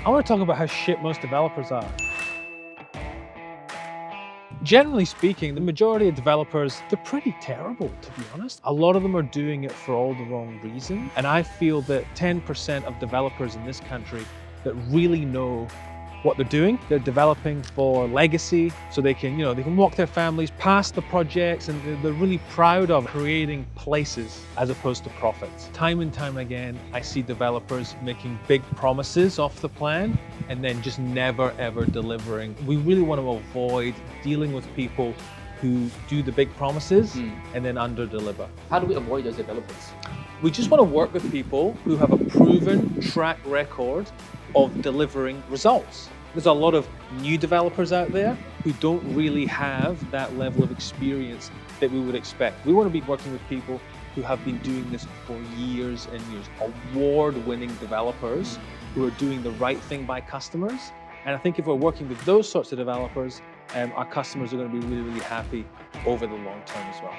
I want to talk about how shit most developers are. Generally speaking, the majority of developers, they're pretty terrible, to be honest. A lot of them are doing it for all the wrong reasons. And I feel that 10% of developers in this country that really know what they're doing, they're developing for legacy, so they can, they can walk their families past the projects, and they're really proud of creating places as opposed to profits. Time and time again, I see developers making big promises off the plan and then just never ever delivering. We really want to avoid dealing with people who do the big promises and then under-deliver. How do we avoid those developers? We just want to work with people who have a proven track record of delivering results. There's a lot of new developers out there who don't really have that level of experience that we would expect. We want to be working with people who have been doing this for years and years, award-winning developers who are doing the right thing by customers. And I think if we're working with those sorts of developers, our customers are going to be really, really happy over the long term as well.